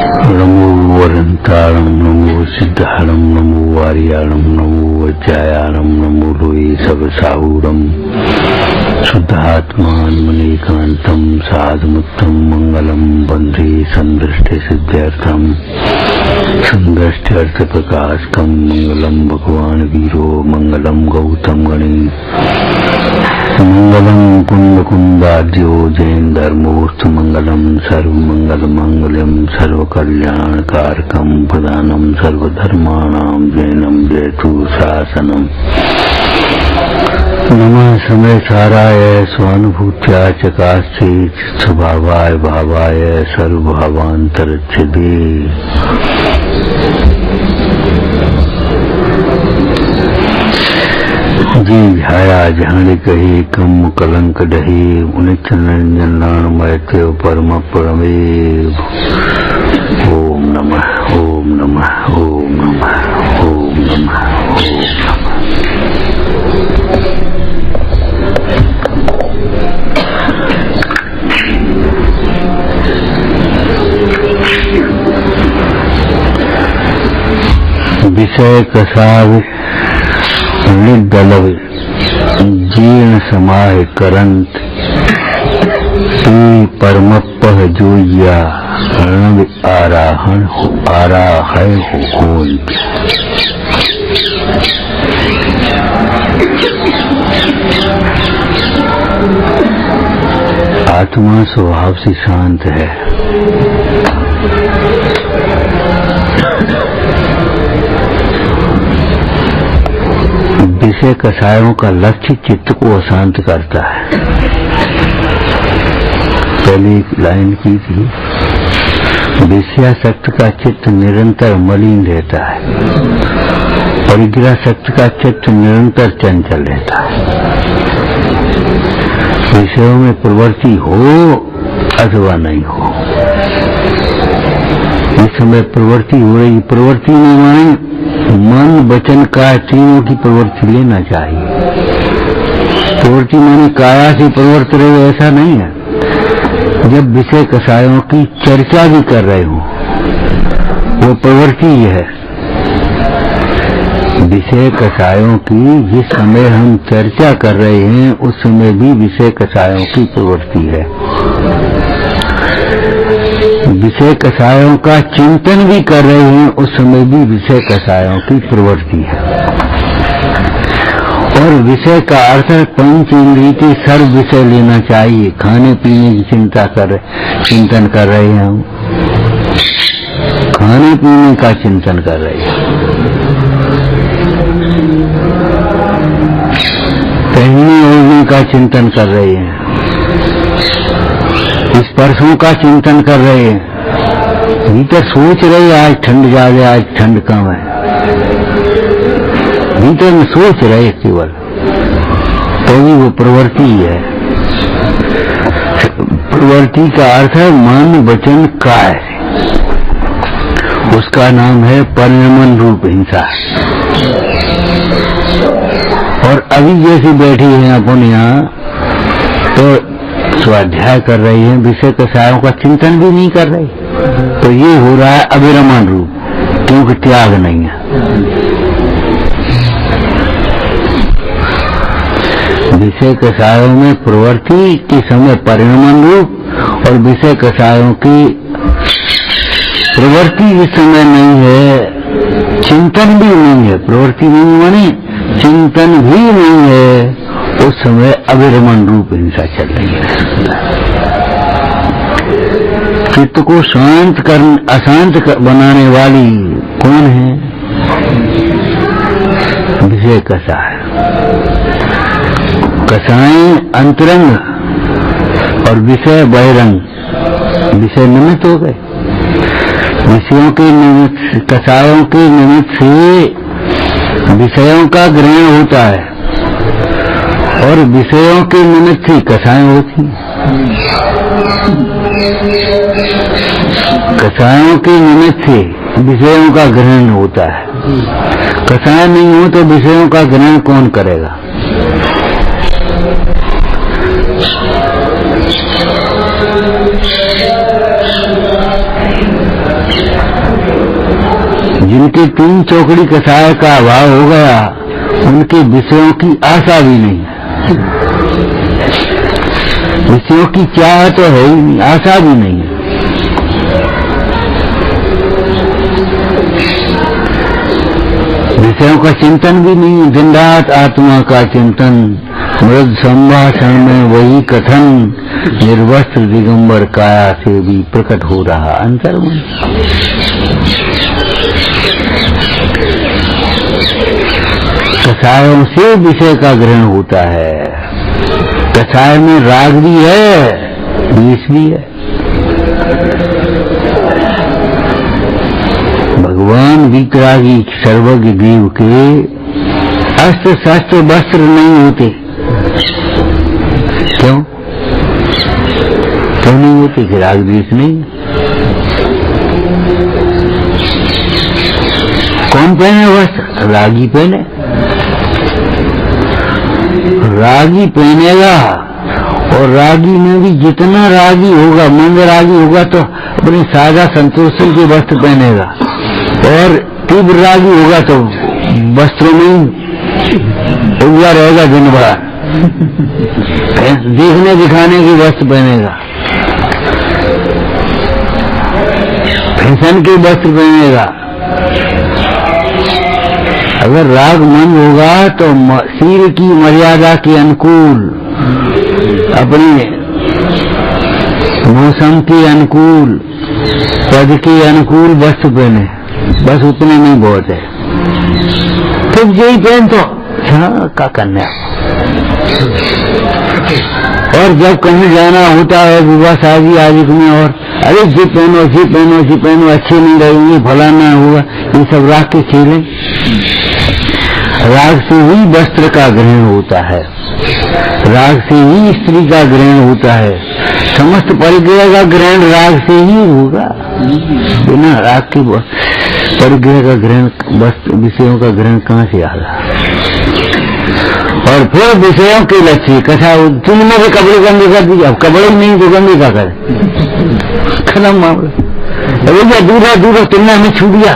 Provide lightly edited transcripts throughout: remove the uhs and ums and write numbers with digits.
नमो वरंतारं नमो सिद्धारं नमो वारियारं नमो वज्रायारं नमो लोये सब साहूरं शुद्धात्मान्मनेकान्तं साधमुत्तम मंगलम वंदे संदृष्टि सिद्ध्यर्थम संदृष्ट्यर्थ प्रकाशकम मंगलम भगवान वीरो मंगलम गौतम गणेश मंगलम कुंद कुंदाद्यो जैन धर्मोस्तु मंगलम सर्वमंगल मंगलम सर्वकल्याण कारकम प्रदानम सर्वधर्माणां जैनम जयतु शासनम नमः समय साराय स्वानुभूत्या चकास्ते स्वभावाय भावाय सर्वभावांतरच्छिदे जी ध्याया जहाँ कहे कम कलंक डहे उन्हें चंद्रंजन नाणमय परम परमे। ओम नमः ओम नमः ओम नमः ओम नमः ओम नमः। विषय कसाव दलव जीर्ण समाह करंत श्री परमपह जोया रणव आराहण आराहय होंत। आत्मा स्वभाव से शांत है, विषय कषायों का लक्ष्य चित्त को अशांत करता है। पहले एक लाइन की थी, विषयासक्त का चित्त निरंतर मलिन रहता है, परिग्रहासक्त का चित्त निरंतर चंचल रहता है। विषयों में प्रवृत्ति हो अथवा नहीं हो, इस समय प्रवृत्ति हो रही, प्रवृत्ति में माने मन वचन काया तीनों की प्रवृत्ति लेना चाहिए। प्रवृत्ति माने काया से प्रवृत्त रहे ऐसा नहीं है। जब विषय कषायों की चर्चा भी कर रहे हो वो प्रवृत्ति है। विषय कषायों की जिस समय हम चर्चा कर रहे हैं उस समय भी विषय कषायों की प्रवृत्ति है। विषय कषायों का चिंतन भी कर रहे हैं उस समय भी विषय कषायों की प्रवृत्ति है। और विषय का अर्थ पंच इंद्रिय के सर्व विषय लेना चाहिए। खाने पीने की चिंतन कर रहे हैं हम, खाने पीने का चिंतन कर रहे हैं, पहनने ओढ़ने का चिंतन कर रहे हैं, स्पर्शों का चिंतन कर रहे हैं, भीतर सोच रहे आज ठंड ज्यादा आज ठंड कम है, भीतर में सोच रहे केवल, तो भी वो प्रवृत्ति है। प्रवृत्ति का अर्थ है मन वचन काय, उसका नाम है परिणमन रूप हिंसा। और अभी जैसे बैठी हैं अपन यहाँ तो स्वाध्याय कर रही हैं, विषय कषायों का चिंतन भी नहीं कर रही, तो ये हो रहा है अविरमण रूप, क्योंकि त्याग नहीं है। विषय कषायों में प्रवृत्ति के समय परिणमन रूप और विषय कषायों की प्रवृत्ति जिस समय नहीं है, चिंतन भी नहीं है, प्रवृत्ति नहीं माने चिंतन भी नहीं है, उस समय अविरमण रूप हिंसा चल रही है। चित्त को शांत अशांत बनाने वाली कौन है? विषय कषाय। कषाएं अंतरंग और विषय बहिरंग। विषय निमित्त हो गए, विषयों के निमित्त, कषायों के निमित्त से विषयों का ग्रहण होता है और विषयों के निमित्त से कषाएं होती हैं। कषायों के निमित्त से विषयों का ग्रहण होता है। कषाय नहीं हो तो विषयों का ग्रहण कौन करेगा? जिनके 3 चौकड़ी कसाय का अभाव हो गया, उनके विषयों की आशा भी नहीं है। विषयों की चाह तो है ही नहीं, आशा भी नहीं है। विषयों का चिंतन भी नहीं, दिन रात आत्मा का चिंतन, मृद संभाषण में वही कथन, निर्वस्त्र दिगंबर काया से भी प्रकट हो रहा अंतर्मन। कसायों से विषय का ग्रहण होता है। कसाय में राग भी है, द्वेष भी है। भगवान वितरागी सर्वज्ञ देव के अस्त्र शस्त्र वस्त्र नहीं होते। क्यों नहीं होते? कि राग द्वेष नहीं। कौन पहने वस्त्र? रागी पहने। रागी पहनेगा, और रागी में भी जितना रागी होगा, मंद रागी होगा तो अपने सादा संतोषी के वस्त्र पहनेगा, और तीव्र रागी होगा तो वस्त्रों में उलझा रहेगा दिन भर, देखने दिखाने की वस्त्र पहनेगा, फैशन के वस्त्र पहनेगा। अगर राग मंद होगा तो शील की मर्यादा के अनुकूल, अपने मौसम के अनुकूल, पद के अनुकूल वस्त्र पहने, बस उतने में बहुत है। फिर यही पहन तो क्या करना। और जब कहीं जाना होता है विवाह शादी आदि में, और अरे जी पहनो जी पहनो जी पहनो, अच्छे नहीं रहेंगे, फलाना होगा, ये सब राग के खेले। राग से ही वस्त्र का ग्रहण होता है, राग से ही स्त्री का ग्रहण होता है, समस्त परिग्रह का ग्रहण राग से ही होगा। बिना राग के परिग्रह का ग्रहण, विषयों का ग्रहण कहाँ से आएगा? और फिर विषयों के लक्ष्य कथा, तुमने भी कपड़े गंदे कर दिए, अब कपड़े नहीं तो गंदे का करे, खत्म मामला। भैया दूल्हा दूल्हा तुमने हमें छू दिया,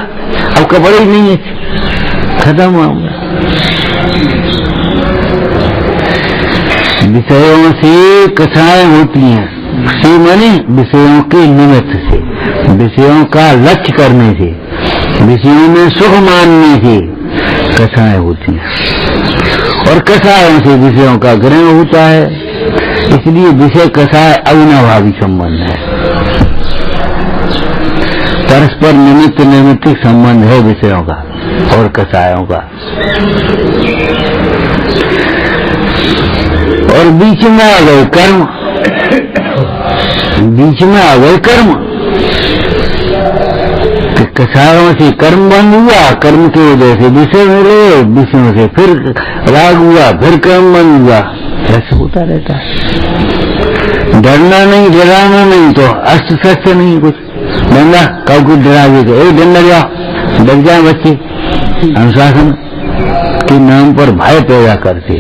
अब कपड़े ही नहीं है, खत्म मामला। विषयों से कथाएं होती हैं, से माने विषयों के निमित्त से, विषयों का लक्ष्य करने से, विषयों में सुख मानने से कथाएं होती हैं, और कथाओं से विषयों का ग्रहण होता है। इसलिए विषय कथाएं अविनाभावी संबंध है, परस्पर निमित्त नैमित्तिक संबंध है विषयों का और कथाओं का। और बीच में आ गए कर्म, बीच में आ गए कर्म। कथाओं से कर्म बंद हुआ, कर्म की वजह से विषय मिले, विषयों से फिर राग हुआ, फिर कर्म बंद हुआ, ऐसा होता रहता है। डरना नहीं, डराना नहीं, तो अस्त्र शस्त्र नहीं कुछ। डंडा कब कुछ डरा देगा, ए डंडा जाओ, डर जाए बच्चे। अनुशासन के नाम पर भय पैदा करते।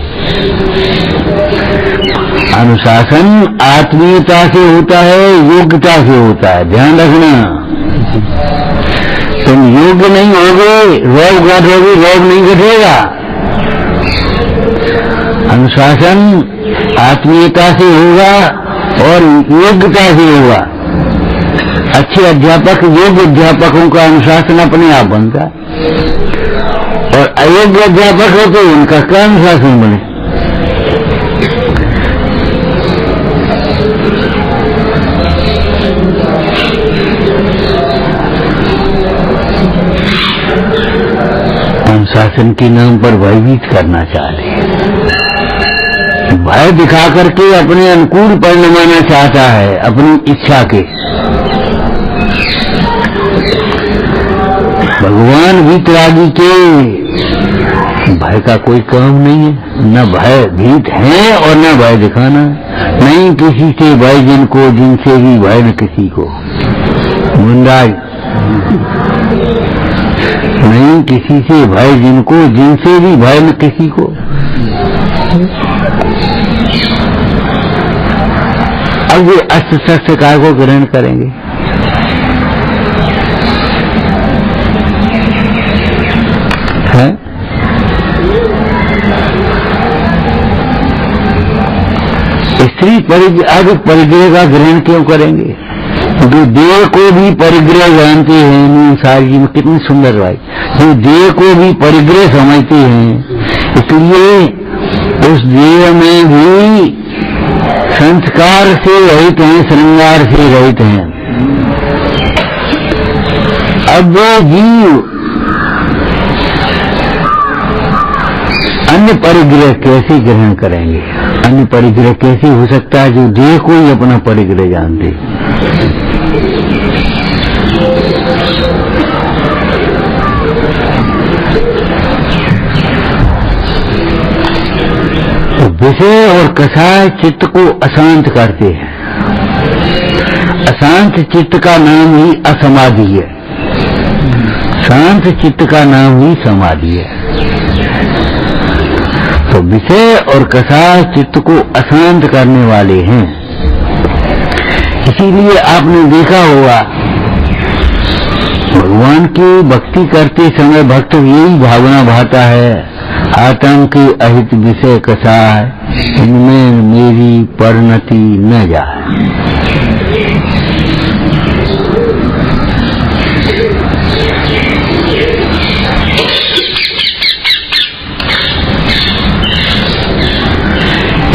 अनुशासन आत्मीयता से होता है, योग्यता से होता है, ध्यान रखना। तुम योग्य नहीं होगे, रोग घटोगे, रोग नहीं घटेगा। अनुशासन आत्मीयता से होगा और योग्यता से होगा। अच्छे अध्यापक, योग्य अध्यापकों का अनुशासन अपने आप बनता है, और अयोग्य अध्यापक हो तो उनका क्या अनुशासन बने। अनुशासन के नाम पर भयभीत करना चाहते हैं, भय दिखा करके अपने अनुकूल परिणमाना चाहता है, अपनी इच्छा के। भगवान वितरागी के भय का कोई काम नहीं है, न भय भीत है और न भय दिखाना, नहीं किसी से भय जिनको, जिनसे भी भय न किसी को। मुंडाई नहीं किसी से भय जिनको, जिनसे भी भय न किसी को। अब ये अस्त्र शस्त्र काय को ग्रहण करेंगे? दूसरी अधिक परिग्रह का ग्रहण क्यों करेंगे? जो देह को भी परिग्रह जानते हैं, सारी जी में कितनी सुंदर भाई, जो देह को भी परिग्रह समझते हैं, इसलिए उस देह में भी संस्कार से रहित हैं, श्रृंगार से रहित हैं। अब वो जीव अन्य परिग्रह कैसे ग्रहण करेंगे? अन्य परिग्रह कैसे हो सकता है जो देह को ही अपना परिग्रह जानते? तो विषय और कषाय चित्त को अशांत करते हैं। अशांत चित्त का नाम ही असमाधि है, शांत चित्त का नाम ही समाधि है। तो विषय और कषाय चित्त को अशांत करने वाले हैं। इसीलिए आपने देखा होगा भगवान की भक्ति करते समय भक्त यही भावना भाता है, आतंक अहित विषय कषाय, इनमें मेरी परिणति न जाए।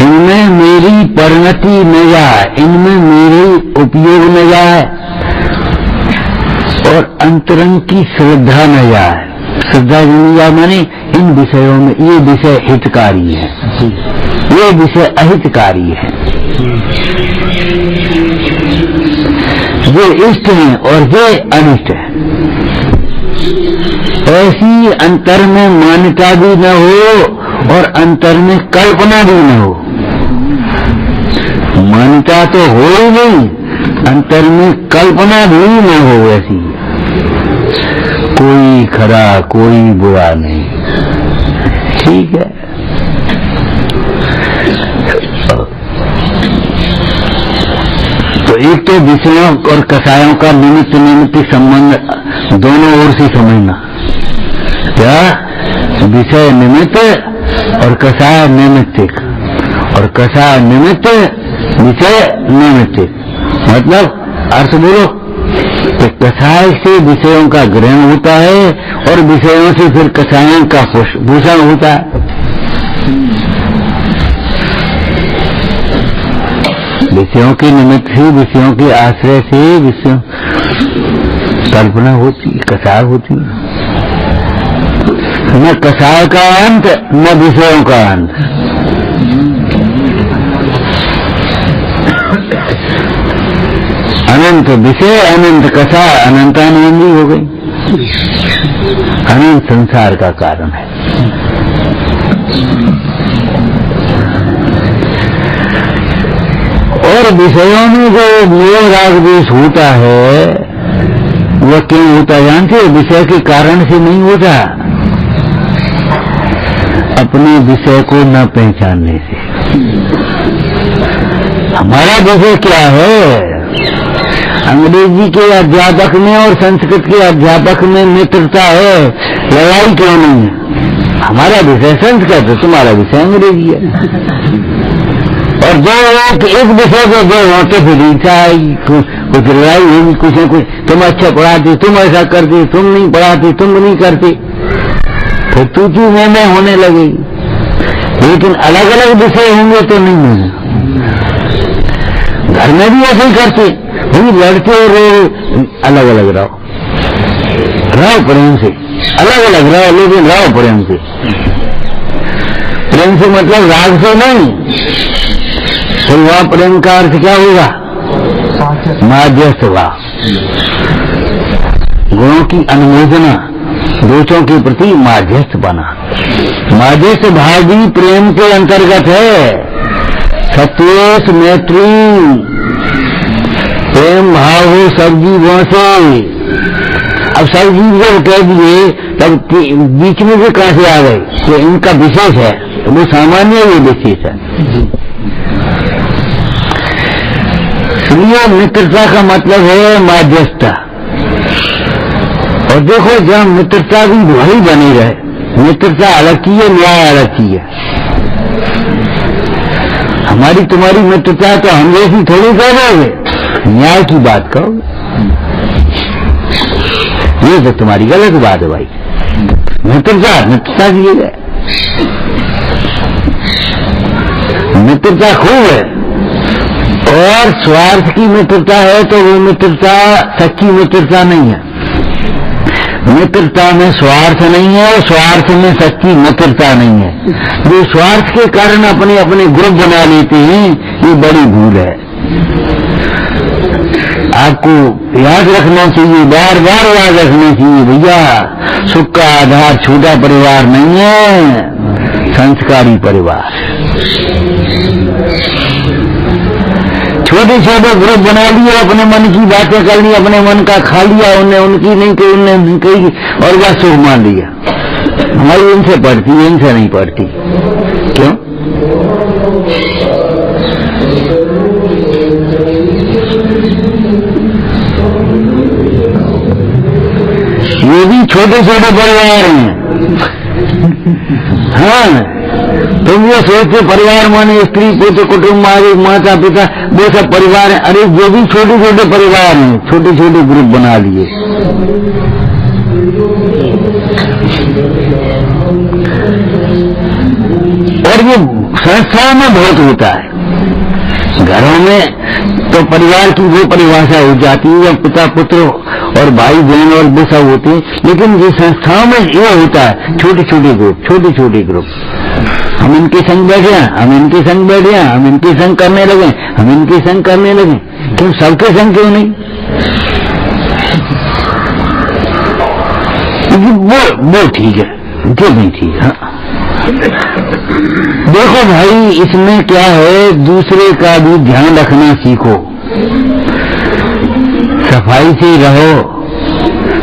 इनमें मेरी परिणति न जाए, इनमें मेरी उपयोग न जाए और अंतरंग की श्रद्धा न जाए। श्रद्धा नहीं जाए माने इन विषयों में ये विषय हितकारी है, ये विषय अहितकारी है, ये इष्ट है और ये अनिष्ट है। ऐसी अंतर में मान्यता भी न हो और अंतर में कल्पना भी न हो। मान्यता तो हो ही नहीं, अंतर में कल्पना भी न हो। ऐसी कोई खरा कोई बुरा नहीं, ठीक है। तो एक तो विषयों और कषायों का निमित्त निमित्त संबंध दोनों ओर से समझना। क्या? विषय निमित्त और कषाय निमित्तिक, और कषाय निमित्त विषय निमित्तिक। मतलब अर्थ बोलो कि कषाय से विषयों का ग्रहण होता है और विषयों से फिर कषायों का भूषण होता है। विषयों के निमित्त से, विषयों के आश्रय से विषयों कल्पना होती, कषाय होती। न कषाय का अंत न विषयों का अंत। अनंत विषय अनंत कषाय, अनंतानंदी हो गई। अनंत संसार का कारण है। और विषयों में जो मोह राग द्वेष होता है वह क्यों होता है जानते हो? विषय के कारण से नहीं होता, अपने विषय को न पहचानने से। हमारा विषय क्या है? अंग्रेजी के अध्यापक में और संस्कृत के अध्यापक में मित्रता है, लड़ाई क्यों नहीं है? हमारा विषय संस्कृत है, तुम्हारा विषय अंग्रेजी है। और दो लोग एक विषय को दो होते फिर इच्छा आई, कुछ लड़ाई होगी, कुछ न कुछ। तुम अच्छा पढ़ाते, तुम ऐसा करते, तुम नहीं पढ़ाते, तुम नहीं करते, फिर तू मैं होने लगेगी। लेकिन अलग अलग विषय होंगे तो नहीं होगा। घर में भी ऐसे ही करते, भाई लड़ते और अलग अलग रहो, रहो प्रेम से, अलग अलग रहो लेकिन रहो प्रेम से। प्रेम से मतलब राग से नहीं। तो वह प्रेम का अर्थ क्या होगा? माध्यस्थ भाव, गुणों की अनुमोदना, दोषों के प्रति माध्यस्थ बना। माध्यस्थ भाव भी प्रेम के अंतर्गत है। सत्वेश मैत्री प्रेम भाव हो सब जीवों से। अब सब जीव जब कह दिए तब बीच में से कहां से आ गए? तो इनका विशेष है, वो सामान्य, ये विशेष है। इसलिए मित्रता का मतलब है माध्यस्थता। और देखो जब मित्रता भी वही बनी रहे, मित्रता अलग की है, न्याय अलग की है। हमारी तुम्हारी मित्रता तो हम जैसी थोड़ी कर रहे, न्याय की बात कहो। ये तो तुम्हारी गलत बात है भाई। मित्रता की है, मित्रता खूब है, और स्वार्थ की मित्रता है तो वो मित्रता सच्ची मित्रता नहीं है। मित्रता में स्वार्थ नहीं है और स्वार्थ में सच्ची मित्रता नहीं है। जो स्वार्थ के कारण अपने अपने ग्रुप बना लेते हैं, ये बड़ी भूल है। आपको याद रखना चाहिए, बार बार याद रखना चाहिए भैया, सुख का आधार छोटा परिवार नहीं है, संस्कारी परिवार। छोटे छोटे ग्रुप बना लिए, अपने मन की बातें कर ली, अपने मन का खा लिया, उन्हें उनकी नहीं कही, उन्हें नहीं कही, और वह सुख मान लिया। हमारी इनसे पड़ती, इनसे नहीं पड़ती। क्यों? ये भी छोटे छोटे परिवार हैं। हाँ, तुम ये सोचते परिवार माने स्त्री पोते कुटुंब आदि माता पिता, वो सब परिवार है। अरे जो भी छोटे छोटे परिवार हैं, छोटे छोटे ग्रुप बना लिए। और ये संस्थाओं में बहुत होता है। घरों में तो परिवार की वो परिभाषा हो जाती है जब पिता पुत्र और भाई बहन और वो सब होते हैं, लेकिन ये संस्थाओं में ये होता है छोटे छोटे ग्रुप, छोटे छोटे ग्रुप। हम इनके संग बैठे हैं, हम इनके संग बैठे हैं, हम इनके संग करने लगे, हम इनके संग करने लगे। क्यों? सबके संग क्यों नहीं? वो ठीक है, जो नहीं ठीक। हाँ, देखो भाई, इसमें क्या है, दूसरे का भी ध्यान रखना सीखो। सफाई से रहो,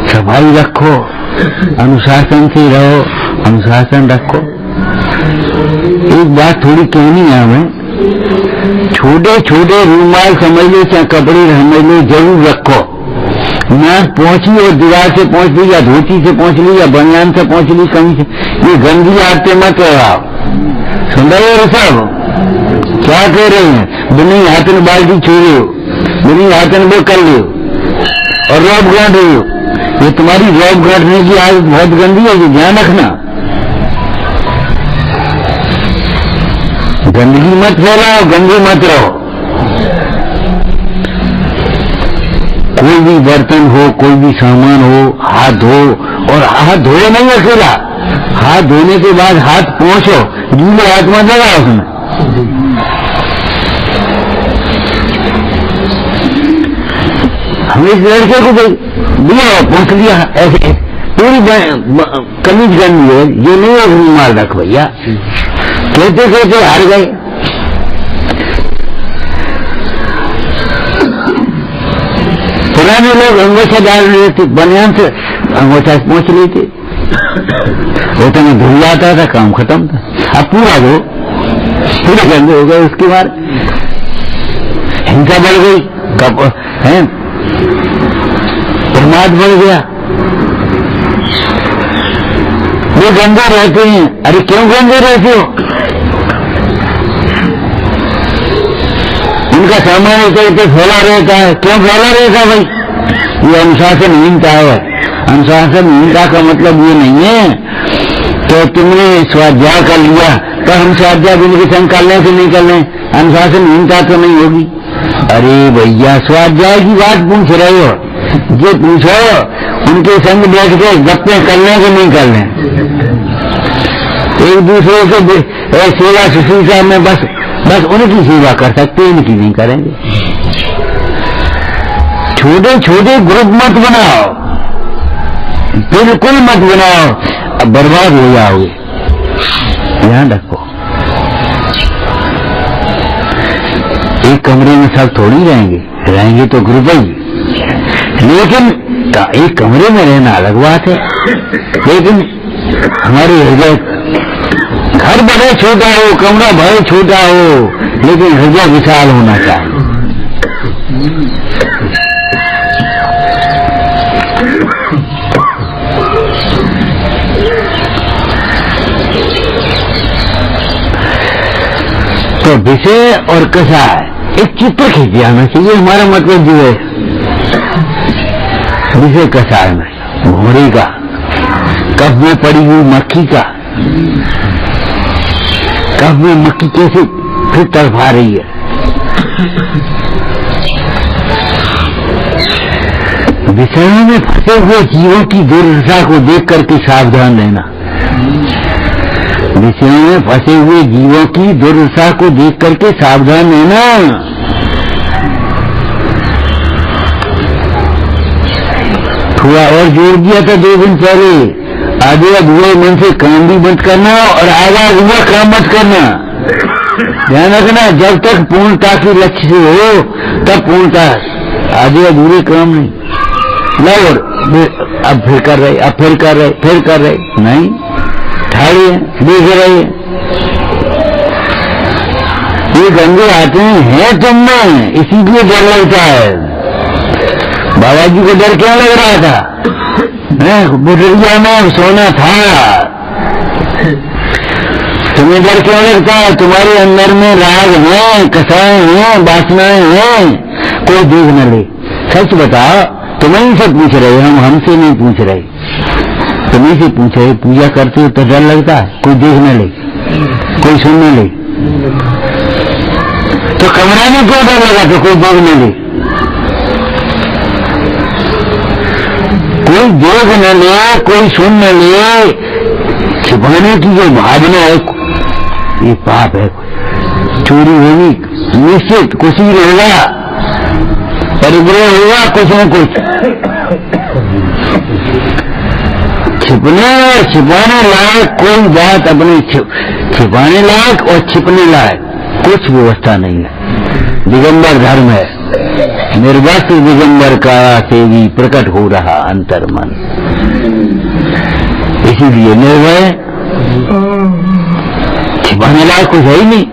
सफाई रखो, अनुशासन से रहो, अनुशासन रखो। एक बात थोड़ी कहनी है हमें, छोटे छोटे रूमाल समझ लो, चाहे कपड़े समझ लो, जरूर रखो। नाक पहुंची और दीवार से पहुंच ली, या धोती से पहुंच ली, या बनियान से पहुंच ली, कहीं से, ये गंदी आदतें मत लगाओ। सुन रहे हो सब क्या कह रहे हैं? बिनी हाथन बाल्टी छोड़े हो, बिनी हाथन वो कर लो और रौब गांठ रही हो। ये तुम्हारी रौब गांठने की आदत बहुत गंदी है, ये ध्यान रखना। गंदगी मत फैलाओ, गंदे मत रहो। कोई भी बर्तन हो, कोई भी सामान हो, हाथ धो, और हाथ धोए नहीं अकेला, हाथ धोने के बाद हाथ पोंछो, गीले हाथ मत लगाओ उसमें। हम इस लड़के को दिया पहुंच लिया, ऐसे पूरी कमीज गंदी है, ये नहीं है रूमाल रख भैया। कहते कहते हार गए। पुराने लोग अंगोछा डाल रहे थे, बनियान से अंगोछा पहुंच लेते, वो तो मैं धुल जाता था, काम खत्म था। अब पूरा दो, पूरे गंदे हो गए। उसके बाद हिंसा बढ़ गई, कब है प्रमाद बढ़ गया। वो गंदे रहते हैं। अरे क्यों गंदे रहते हो? उनका सामान इधर फैला रहता है। क्यों फैला रहता है भाई? ये अनुशासनहीनता है। अनुशासनहीनता का मतलब ये नहीं है तो तुमने स्वाध्याय कर लिया तो हम स्वाध्याय भी के संग कर लें कि नहीं कर लें, अनुशासनहीनता तो नहीं होगी। अरे भैया, स्वाध्याय की बात पूछ रहे हो, जो पूछो उनके संग बैठ के गप्पे कर लें कि नहीं कर लें। एक दूसरे को सेवा शुश्रूषा में बस उनकी सेवा कर सकते हैं, इनकी नहीं करेंगे। छोटे छोटे ग्रुप मत बनाओ, बिल्कुल मत बनाओ, अब बर्बाद हो जाओगे। ध्यान रखो, एक कमरे में सब थोड़ी रहेंगे तो ग्रुप ही। लेकिन एक कमरे में रहना अलग बात है। लेकिन हमारे हृदय, घर भले छोटा हो, कमरा भले छोटा हो, लेकिन हृदय विशाल होना चाहिए। तो विषय और कसाय एक चित्र खींच जाना चाहिए। हमारा मतलब जो है विषय कसाय में घोड़े का, कफ में पड़ी हुई मक्खी का, कफ में मक्खी कैसे फिर तड़फा रही है। विषयों में फंसे हुए जीवों की दुर्दशा को देख करके सावधान रहना। विषयों में फंसे हुए जीवों की दुर्दशा को देख करके सावधान रहना। थोड़ा और जोड़ दिया था 2 दिन पहले, आधे अधूरे मन से काम भी मत करना और आधा अधूरा काम मत करना। ध्यान रखना, जब तक पूर्णता के लक्ष्य से हो तब पूर्णता, आधे अधूरे काम नहीं। लो अब फिर कर रहे, अब फिर कर रहे, फिर कर रहे नहीं, ठाड़े देख रहे। ये गंगे आते हैं तुम में, इसीलिए डर लगता है। बाबा जी को डर क्या लग रहा था? बुढ़िया में सोना था। तुम्हें डर क्यों लगता है? तुम्हारे अंदर में राग है, कसाएं हैं, वासनाएं हैं, कोई देख न ले। सच बताओ, तुम्हें से पूछ रहे, हम हमसे नहीं पूछ रहे, तुम्हें से पूछ रहे। पूजा करते हो तो डर लगता है कोई देख न ले, कोई सुन न ले। तो कमरा में क्यों डर लगा तो कोई देख न ले, कोई देख न ले, कोई सुन न ले। छिपाने की जो भावना है ये पाप है। चोरी होगी निश्चित, कुछ ही होगा, परिग्रह होगा कुछ न कुछ। छिपाने लायक कोई बात अपने छिपाने लायक और छिपने लायक कुछ व्यवस्था नहीं है। दिगंबर धर्म है, निर्वस्त्र दिगंबर का से भी प्रकट हो रहा अंतर मन। इसीलिए निर्भय, छिपाने लायक कुछ है ही नहीं,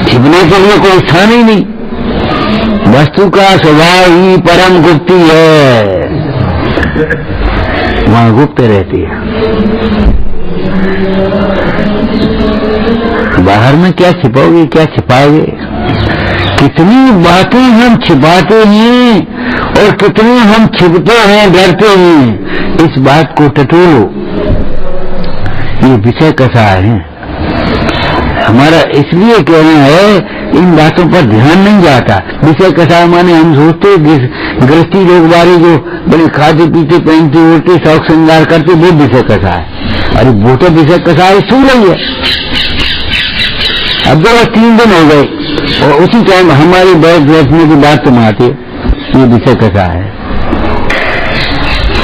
छिपने के लिए कोई स्थान ही नहीं। वस्तु का स्वभाव ही परम गुप्ती है, वहां गुप्त रहती है। बाहर में क्या छिपाओगे, क्या छिपाओगे? कितनी बातें हम छिपाते हैं और कितने हम छिपते हैं, डरते हैं। इस बात को टटोलो, ये विषय कसाय है हमारा। इसलिए कहना है इन बातों पर ध्यान नहीं जाता। विषय कसाय माने हम सोचते गृहस्थी लोग बारे जो बड़े खाते पीते पहनते उड़ते शौक श्रृंगार करते वो विषय कसाय। अरे वो तो विषय कसाय सो रही है। अब जब 3 दिन हो गए और उसी टाइम हमारी बैठने की बात तुम आते, ये विषय कसाय है,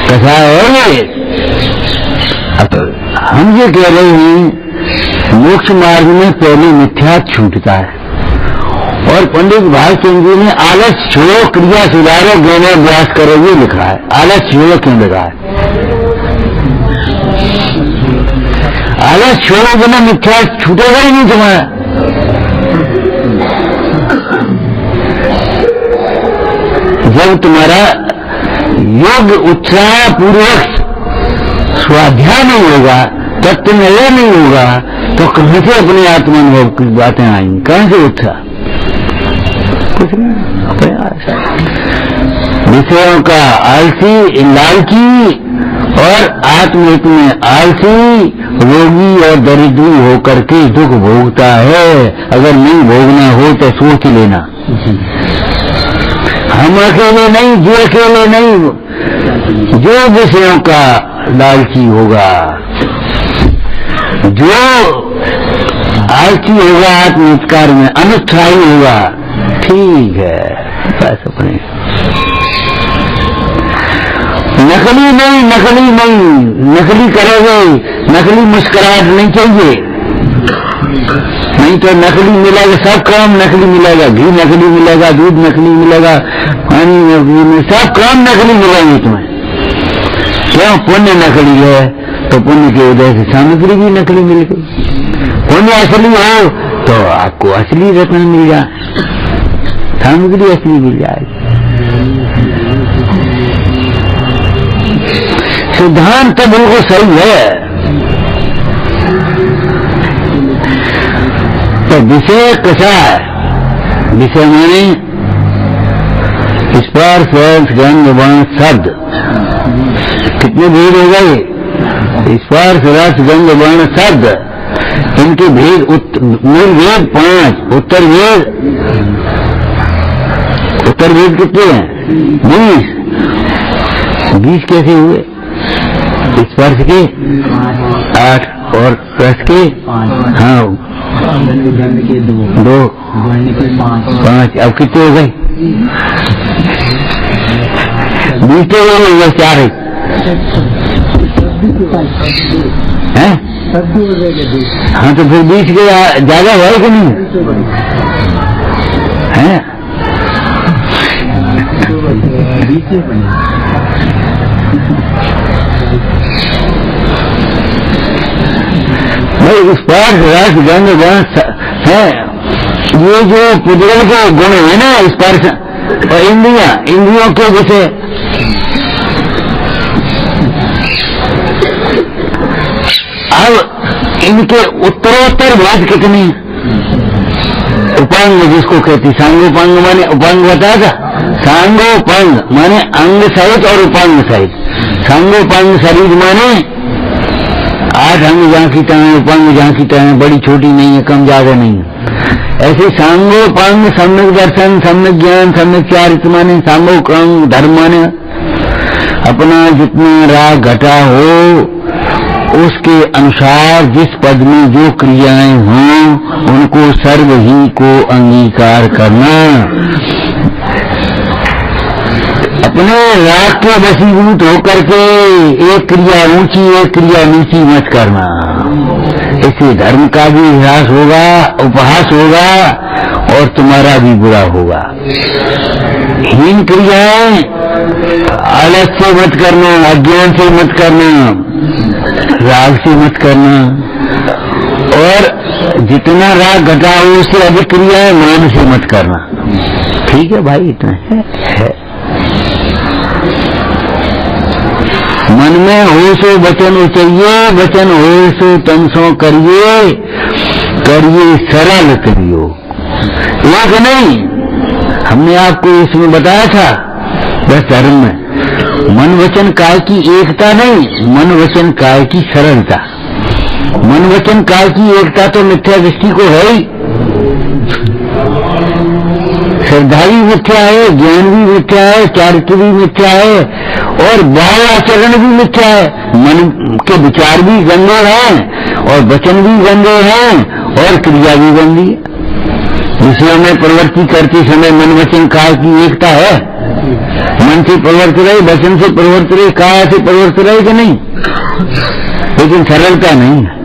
कसाय है ये। अब हम ये कह रहे हैं मोक्ष मार्ग में पहले मिथ्या छूटता है। और पंडित भालचंद्र जी ने आलस छोड़ो क्रिया सुधारो ज्ञान अभ्यास करो ये लिखा है। आलस छोड़ो क्यों लिखा है? आलस छोड़ो बिना मिथ्या छूटेगा ही नहीं तुम्हारा। जब तुम्हारा योग उत्साह पूर्वक स्वाध्याय नहीं होगा, तत्वनिर्णय नहीं होगा, तो कहां से अपने आत्मानुभव की बातें आएंगी? कहां से उत्साह? कुछ नहीं, अपने विषयों का आलसी लालची और आत्महित में आलसी रोगी और दरिद्री होकर के दुख भोगता है। अगर नहीं भोगना हो तो सोच लेना, हम अकेले नहीं, जो अकेले नहीं, जो विषयों का लालची होगा, जो आलसी होगा आत्महितकार में, अनुत्साही होगा, ठीक है बस अपने नकली नहीं, नकली नहीं, नकली करोगे, नकली मुस्कुराहट नहीं चाहिए, नहीं तो नकली मिलेगा, सब काम नकली मिलेगा, घी नकली मिलेगा, दूध नकली मिलेगा, पानी नकली, सब काम नकली मिलेंगे तुम्हें। क्यों? पुण्य नकली है तो पुण्य के उदय से सामग्री भी नकली मिल गई। पुण्य असली हो तो आपको असली रत्न मिल जाए, सामग्री असली मिल जाएगी। सिद्धांत तो बिल्कुल सही है। तो विषय कैसा है? विषय माने स्पर्श रस गंध वर्ण शब्द, कितने भेद हो गए? स्पर्श रस गंध वर्ण शब्द, इनके भेद मूल भेद 5, उत्तर भेद कितने हैं? 20 कैसे हुए? स्पर्श के 8 और रस के 2 5, अब कितने हो गए? 20 के हो गए, 4 है? हाँ, तो फिर 20 के ज्यादा है कि नहीं है? भाई स्पर्श रस गंध वर्ण है, ये जो पुद्गल के गुण है ना, स्पर्श और इंद्रियों के विषय। अब इनके उत्तरोत्तर भेद कितने? उपांग जिसको कहती, सांगोपांग माने उपांग बताया था, सांगोपांग माने अंग सहित और उपांग सहित। सांगोपांग शरीर माने 8 अंग जहाँ की तरह, उपांग जहाँ की तरह, बड़ी छोटी नहीं है, कम ज्यादा नहीं है। ऐसे सांगोपांग सम्यक दर्शन, सम्यक ज्ञान, सम्यक चारित्र माने सांगोपांग धर्म माने अपना जितना राग घटा हो उसके अनुसार जिस पद में जो क्रियाएं हों उनको सर्व ही को अंगीकार करना, अपने राग के वशीभूत होकर के एक क्रिया ऊंची एक क्रिया नीची मत करना। इससे धर्म का भी ह्रास होगा, उपहास होगा और तुम्हारा भी बुरा होगा। हीन क्रियाएं आलस से मत करना, अज्ञान से मत करना, राग से मत करना, और जितना राग घटाओ उससे अधिक क्रियाएं मान से मत करना। ठीक है भाई, इतना है। मन में हो सो वचन चाहिए, वचन हो सो तम सो करिए, करिए सरल करियो। एक नहीं, हमने आपको इसमें बताया था 10 धर्म में, मन वचन काय की एकता नहीं, मन वचन काय की सरलता। मन वचन काय की एकता तो मिथ्या दृष्टि को है ही, श्रद्धा भी मिथ्या है, ज्ञान भी मिथ्या है, चारित्र भी मिथ्या है और बाह्य आचरण भी मिथ्या है। मन के विचार भी गंदे हैं और वचन भी गंदे हैं और क्रिया भी गंदी है। विषयों में प्रवृत्ति करते समय मन वचन काय की एकता है। मन से प्रवृत्त रहे, वचन से प्रवृत्त रहे, काया से प्रवृत्त रहे कि नहीं, लेकिन सरलता नहीं है।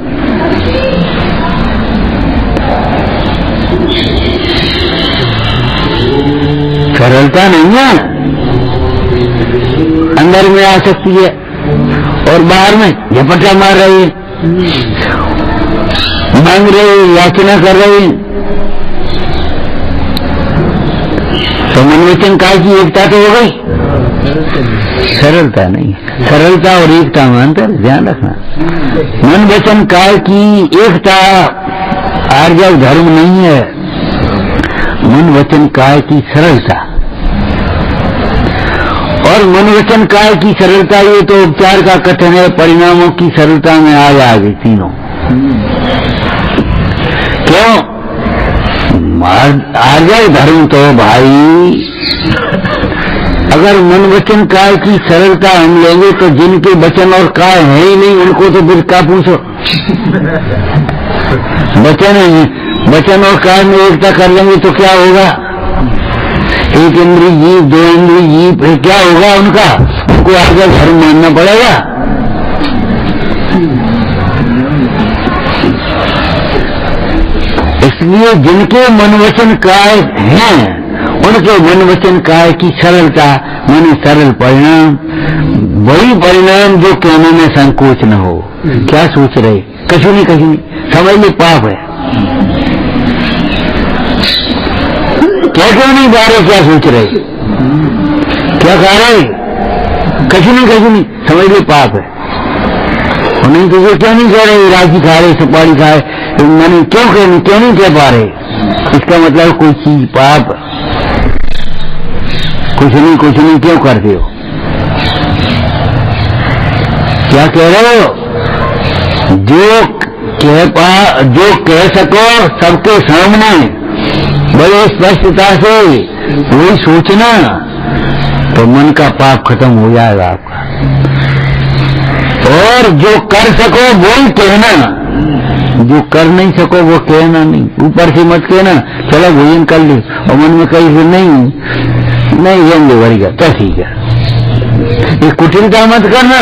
सरलता नहीं है, अंदर में आ सकती है और बाहर में झपटा मार रही है, मांग रही, याचना कर रही है। तो मन वचन काय की एकता तो हो गई, सरलता नहीं। सरलता और एकता में अंतर ध्यान रखना। मन वचन काय की एकता आर्य धर्म नहीं है, मन वचन काय की सरलता। और मन वचन काय की सरलता ये तो उपचार का कथन है, परिणामों की सरलता में आ गई तीनों। क्यों? आर्य धर्म तो भाई, अगर मन वचन काय की सरलता हम लेंगे तो जिनके वचन और काय है ही नहीं उनको तो फिर क्या पूछो। वचन और काय में एकता कर लेंगे तो क्या होगा? एक इंद्रिय जीव, 2 इंद्रिय जीव, फिर क्या होगा उनका? उनको आर्य धर्म मानना पड़ेगा। इसलिए जिनके मन वचन काय हैं उनके मन वचन काय की सरलता माने सरल परिणाम, वही परिणाम जो कहने में संकोच न हो। क्या सोच रहे? कछु नहीं, समझ लो पाप है। क्या क्यों नहीं जा रहे? क्या सोच रहे? क्या कह रहे? कछु नहीं, समझ लो पाप है। और नहीं तो क्यों नहीं कह रहे? राखी खा रहे, सुपारी खा रहे, तुम मैंने क्यों नहीं कह पा रहे? इसका मतलब कोई चीज पाप कुछ नहीं क्यों करते हो? क्या कह रहे हो? जो कह सको सबके सामने बड़े स्पष्टता से वही सोचना, तो मन का पाप खत्म हो जाएगा आपका। और जो कर सको वो ही कहना, जो कर नहीं सको वो कहना नहीं। ऊपर से मत कहना चलो भोजन कर ले, और मन में कहीं फिर नहीं रहेंगे भरेगा तो ठीक है। ये कुटिलता मत करना।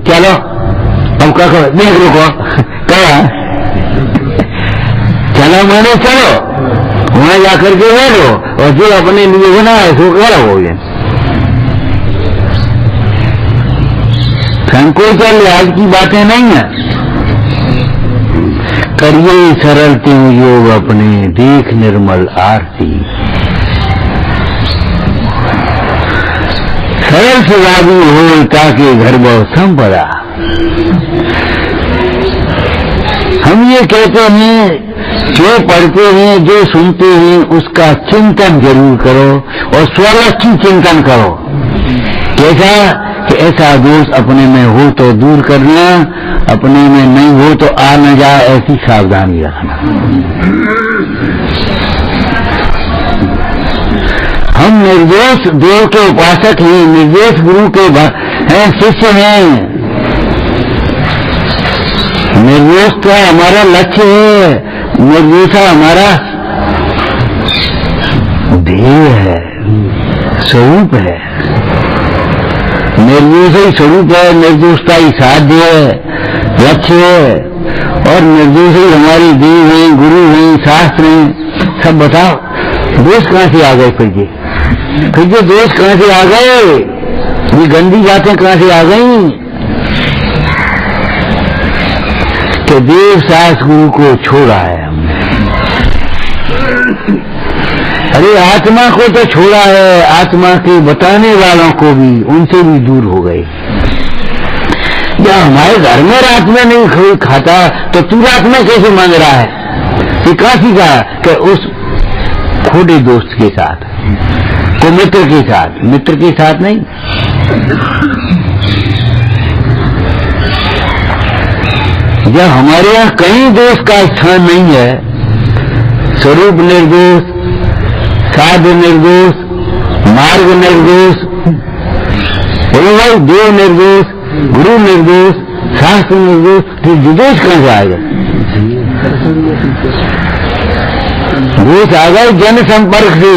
चलो अब क्या करो, देख रुको क्या चलो मैंने चलो वहां जाकर के बैठो और जो अपने लिए बना है सो करो भोजन। संकोच और लिहाज की बातें नहीं है। करिए सरल त्यों योग अपने, देख निर्मल आरती। सरल स्वभावी हो ताकि घर बहु संपदा। हम ये कहते हैं जो पढ़ते हैं जो सुनते हैं उसका चिंतन जरूर करो और स्वलक्षी चिंतन करो। कैसा कि ऐसा दोष अपने में हो तो दूर करना, अपने में नहीं हो तो आ न जाए ऐसी सावधानी रखना। हम निर्दोष देव के उपासक हैं, निर्दोष गुरु के हैं, शिष्य हैं। निर्दोषता हमारा लक्ष्य है, निर्दोषता हमारा ध्येय है, स्वरूप है। निर्दोष ही स्वरूप है, निर्दोषता ही साध्य है, लक्ष्य है। और निर्दोष ही हमारी देव है, गुरु है, शास्त्र है। सब बताओ दोष कहां से आ गए? फिर ये दोष कहां से आ गए? ये गंदी बातें कहां से आ गई कि देव शास्त्र गुरु को छोड़ा है हमने। अरे आत्मा को तो छोड़ा है, आत्मा के बताने वालों को भी, उनसे भी दूर हो गए। या हमारे घर में रात में नहीं कोई खाता तो तू रात में कैसे मांग रहा है? ये कहां सीखा कि उस खोटे दोस्त के साथ, को मित्र के साथ, मित्र के साथ नहीं। जब हमारे यहाँ कहीं दोष का स्थान नहीं है, स्वरूप निर्दोष, साध्य निर्दोष, मार्ग निर्दोष, बोलो भाई देव निर्दोष, गुरु निर्दोष, शास्त्र निर्दोष, तो विदेश कहां से आएगा? दोष आ गए जन संपर्क से।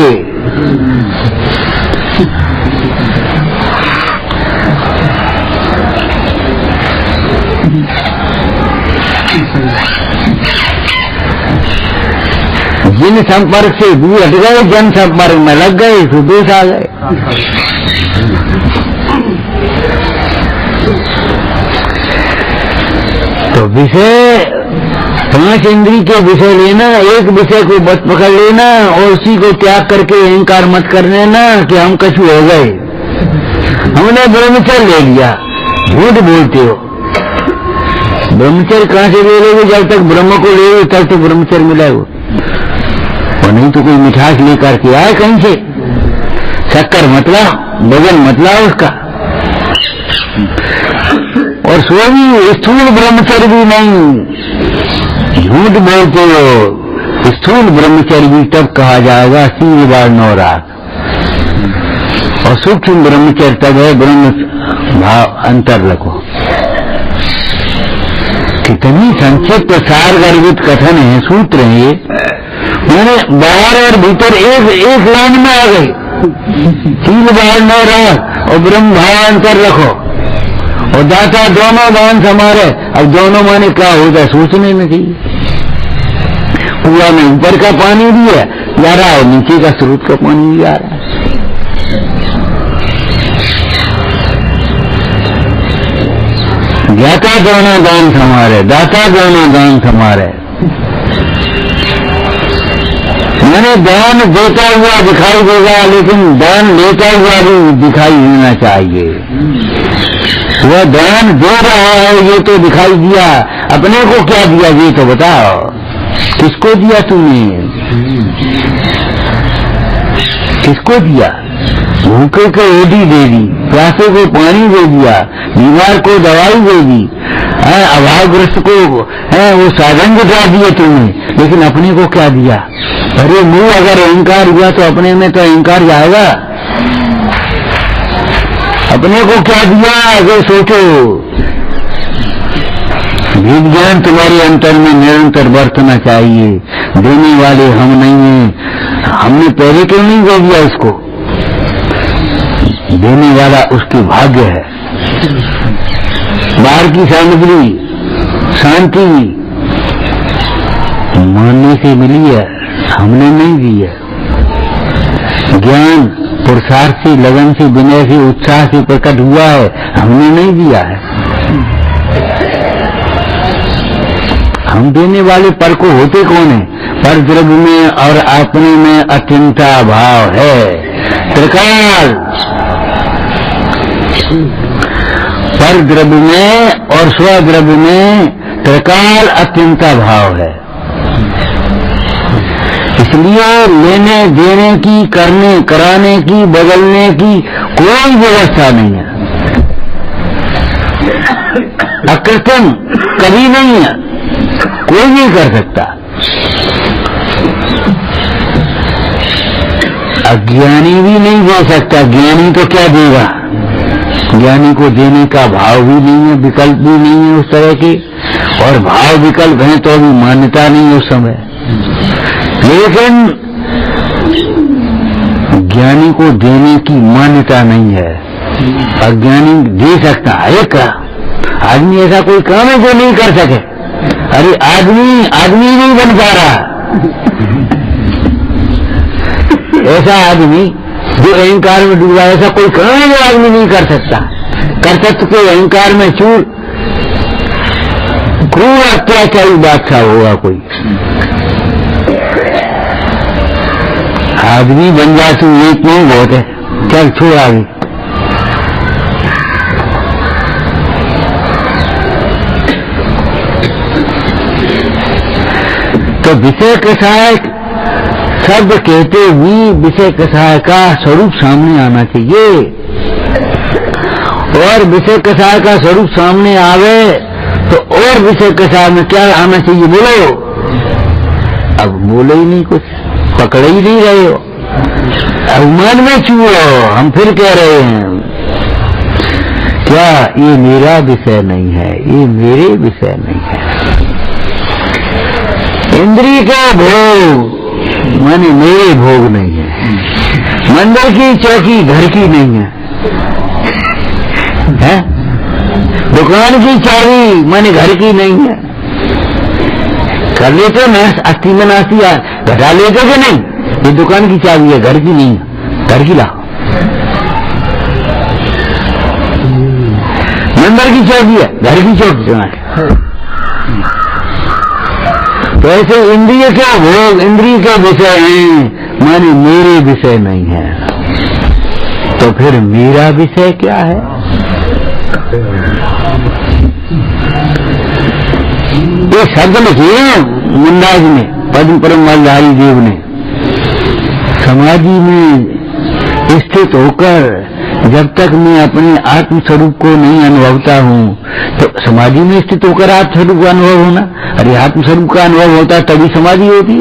जिन संपर्क से दूर हट गए, जन संपर्क में लग गए तो दोष आ गए। तो विषय 5 इंद्री के विषय लेना, एक विषय को बस पकड़ लेना और उसी को त्याग करके अहंकार मत कर लेना कि हम कछु हो गए, हमने ब्रह्मचर्य ले लिया। झूठ बोलते हो। ब्रह्मचर्य कहां से ले लोगे? जब तक ब्रह्म को ले तब तक ब्रह्मचर्य मिलेगा, और नहीं तो कोई मिठास लेकर के आए कहीं से। शक्कर मतला, वजन मतला उसका। और स्वामी स्थूल ब्रह्मचर्य भी नहीं, झूठ बोलते हो। स्थूल ब्रह्मचर्य भी तब कहा जाएगा 3 बार 9 रात, और सूक्ष्म ब्रह्मचर्य तब है ब्रह्म भाव अंतर लगो। कितनी संक्षिप्त सार गर्भित कथन है, सूत्र है ये। मैंने बाहर और भीतर एक लाइन में आ गई। 3 बार 9 रात और ब्रह्म भाव अंतर रखो, और दाता दोनों दान समारे। अब दोनों माने क्या होता है सोचने में थी। कुआ में ऊपर का पानी भी है जा रहा है, नीचे का स्रोत का पानी भी आ रहा है। ज्ञाता दोनों दान समारे, दाता दोनों दान समारे। मैंने दान देता हुआ दिखाई देगा, लेकिन दान लेता हुआ भी दिखाई देना चाहिए। वह दान दे रहा है ये तो दिखाई दिया, अपने को क्या दिया ये तो बताओ, किसको दिया तूने, किसको दिया? भूखे को रोटी दे दी, प्यासे को पानी दे दिया, बीमार को दवाई दे दी, अभावग्रस्त को वो साधन जुटा दिए तुमने, लेकिन अपने को क्या दिया? अरे मुंह अगर अहंकार हुआ तो अपने में तो अहंकार जाएगा। अपने को क्या दिया अगर सोचो। विज्ञान तुम्हारे अंतर में निरंतर बरतना चाहिए। देने वाले हम नहीं हैं, हमने पहले क्यों नहीं दे दिया उसको? देने वाला उसकी भाग्य है। बाहर की सामग्री शांति मानने से मिली है, हमने नहीं दी है। ज्ञान पुरुषार्थ से, लगन से, विनय से, उत्साह से प्रकट हुआ है, हमने नहीं दिया है। हम देने वाले पर को होते कौन है? पर द्रव्य में और अपने में अचिंता भाव है। त्रिकाल पर द्रव्य में और स्वद्रव्य में त्रिकाल अचिंता भाव है। इसलिए लेने देने की, करने कराने की, बदलने की कोई व्यवस्था नहीं है। अकृत्रिम कभी नहीं है, कोई नहीं कर सकता। अज्ञानी भी नहीं दे सकता। ज्ञानी तो क्या देगा? ज्ञानी को देने का भाव भी नहीं है, विकल्प भी नहीं है उस तरह के, और भाव विकल्प है तो भी मान्यता नहीं उस समय। लेकिन ज्ञानी को देने की मान्यता नहीं है। अज्ञानी दे सकता है। क्या आदमी ऐसा कोई काम है जो नहीं कर सके? अरे आदमी नहीं बन पा रहा। ऐसा आदमी जो अहंकार में डूबा, ऐसा कोई काम है जो आदमी नहीं कर सकता। कर्तृत्व के अहंकार में चूर क्रूर अत्याचारी बादशाह होगा कोई। आदमी बन जा तू, एक नहीं बहुत है। चल छोड़ आगे। तो विषय कसाय शब्द कहते हुए विषय कसाय का स्वरूप सामने आना चाहिए। और विषय कसाय का स्वरूप सामने आवे तो और विषय कसाय में क्या आना चाहिए? बोलो। अब बोले ही नहीं, कुछ पकड़े ही नहीं रहे हो। अभिमान में छुओ। हम फिर कह रहे हैं क्या ये मेरा विषय नहीं है, ये मेरे विषय नहीं है। इंद्रिय का भोग माने मेरे भोग नहीं है। मंदिर की चौकी घर की नहीं है, है? दुकान की चाबी माने घर की नहीं है। कर लेते ना, अस्थि में नास्ती घटा लेते कि नहीं? ये दुकान की चाबी है, घर की नहीं है। घर की लाओ। मंदिर की चौकी है, घर की चौकी है। तो ऐसे इंद्रिय के भोग इंद्रिय के विषय हैं, माने मेरे विषय नहीं है। तो फिर मेरा विषय क्या है? ये शब्द लिखे मुंडाज ने, पद्म परम मलधारी देव ने। समाधि में स्थित होकर जब तक मैं अपने आत्म स्वरूप को नहीं अनुभवता हूँ, तो समाधि में स्थित होकर आत्म स्वरूप का अनुभव होना। अरे आत्म स्वरूप का अनुभव होता है तभी समाधि होती है।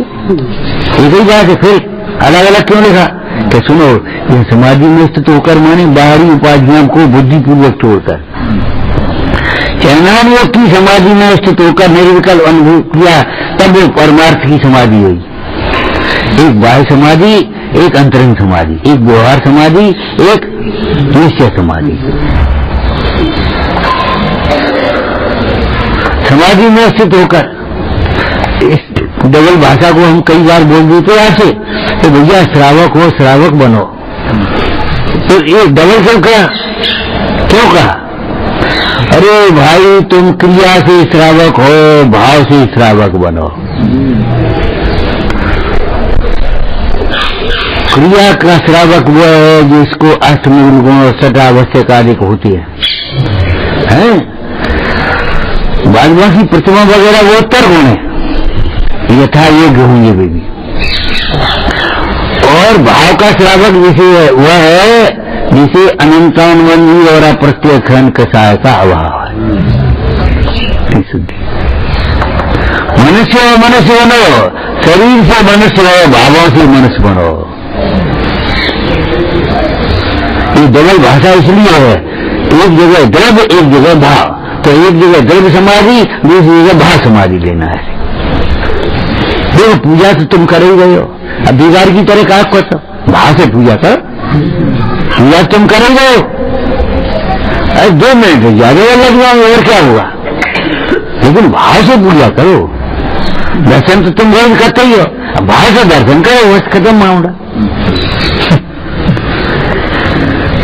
एक ही बात है। फिर अलग अलग क्यों लिखा? कि सुनो, ये समाधि में स्थित होकर माने बाहरी उपाधियों को बुद्धिपूर्वक छोड़कर। ज्ञान योग की समाधि में स्थित होकर निर्विकल्प अनुभव किया, तब वो परमार्थ की समाधि हुई। एक बाह्य समाधि, एक अंतरंग समाधि, एक व्यवहार समाधि, एक निश्चय समाधि। समाधि में स्थित होकर इस डबल भाषा को हम कई बार बोल देते ऐसे, तो भैया श्रावक हो, श्रावक बनो। तो ये डबल क्यों कहा? क्यों कहा? अरे भाई तुम क्रिया से श्रावक हो, भाव से श्रावक बनो। क्रिया का श्रावक वो है जिसको अष्टमूल गुण और सदावश्यक आदि होती है? बाद बाकी प्रतिमा वगैरह वो उत्तर गुण है, यथा योग्य होंगे वे भी। और भाव का श्रावक विषय है वह है जिसे अनंतानुबंधी और अप्रत्यक्षण कसाय का अभाव है। शुद्धि मनुष्य मनुष्य बनो, शरीर से मनुष्य बनो, भावों से मनुष्य बनो। ये डबल भाषा इसलिए है, एक जगह द्रव्य एक जगह भाव, तो एक जगह द्रव्य समाधि दूसरी जगह भाव समाधि लेना है। देखो पूजा तो तुम कर ही रहे हो, अब दीवार की तरह काम करते हो, भाव से पूजा करो, पूजा तुम कर ही रहे हो। अरे 2 मिनट ज्यादा लग जाएंगे और क्या हुआ, लेकिन भाव से पूजा करो। दर्शन तो तुम रोज करते ही हो, अब भाव से दर्शन करो, बस खत्म मामला।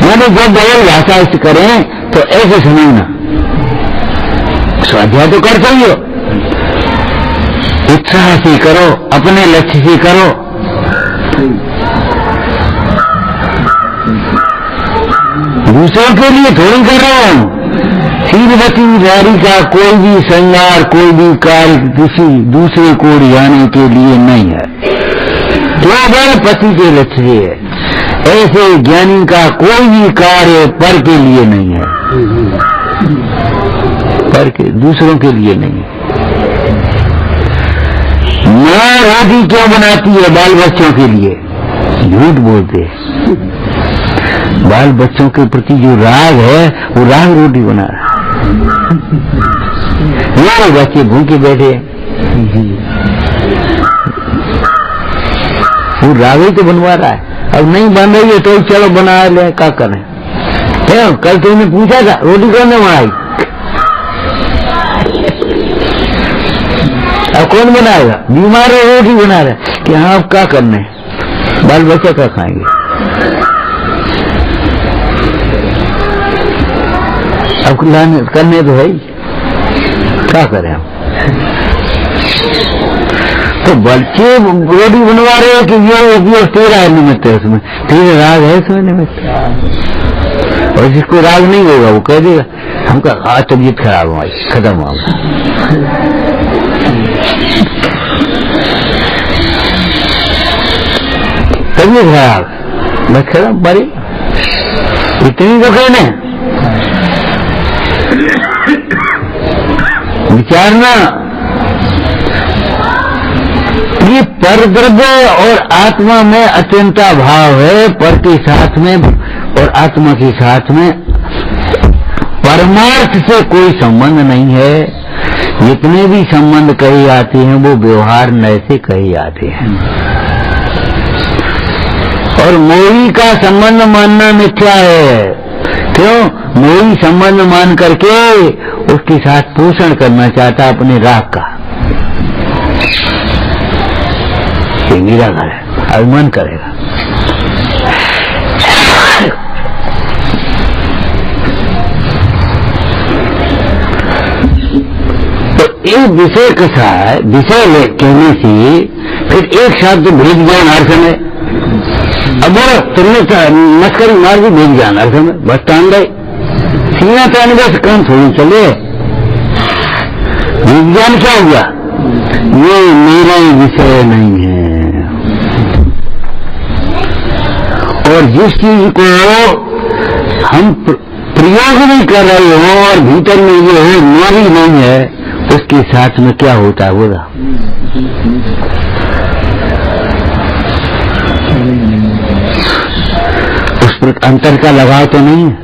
मैंने जब डबल भाषा इस करें तो ऐसे समझना, स्वाध्याय तो करते ही हो, उत्साह से करो, अपने लक्ष्य से करो। दूसरों के लिए थोड़ी कर रहा हूं। शीलवती नारी का कोई भी श्रृंगार, कोई भी कार्य किसी दूसरे को रिझाने के लिए नहीं है, केवल पति के लक्ष्य है। ऐसे ज्ञानी का कोई भी कार्य पर के लिए नहीं है, पर के दूसरों के लिए नहीं है। माँ रोटी क्यों बनाती है? बाल बच्चों के लिए। झूठ बोलते हैं। बाल बच्चों के प्रति जो राग है वो राग रोटी बना रहा है। ये बच्चे भूखे बैठे वो राग ही तो बनवा रहा है। अब नहीं बन रही है तो चलो बना ले, क्या करें। कल तुमने पूछा था रोटी कौन बनाई, अब कौन बनाएगा? बीमार है रोटी बना रहे कि हाँ अब क्या करने, बाल बच्चा क्या खाएंगे। अब लाने करने तो है ही, क्या करें हम। तो बच्चे रोटी बनवा रहे हो कि ये उपयोग तेरा निमित्त है, उसमें तेरे राग है उसमें निमित्त। और जिसको राग नहीं होगा वो कह देगा हमका आज तबीयत खराब हुआ, खत्म हुआ। तबीयत खराब बस खत्म, बड़ी इतनी तो कहने विचारना ये पर द्रव्य और आत्मा में अत्यंता भाव है। पर के साथ में और आत्मा के साथ में परमार्थ से कोई संबंध नहीं है। जितने भी संबंध कहे आते हैं वो व्यवहार नए से कहे आते हैं। और मोही का संबंध मानना मिथ्या है। क्यों? मोही संबंध मान करके उसके साथ पोषण करना चाहता अपने राग का। ये मेरा घर है, अभिमान करेगा। तो एक विषय कैसा है, विषय कहने से फिर एक शब्द भेद ज्ञान अर्थ में। अब तुमने मस्करी मार दी भेद ज्ञान अर्थ में, बस तान गए। सीना तान गए काम थोड़ी चले। विज्ञान क्या हुआ? ये मेरा विषय नहीं है। और जिस चीज को हम प्रयोग नहीं कर रहे हो और भीतर में ये है मेरी नहीं है, उसके साथ में क्या होता है बोला? उस पर अंतर का लगाव तो नहीं है।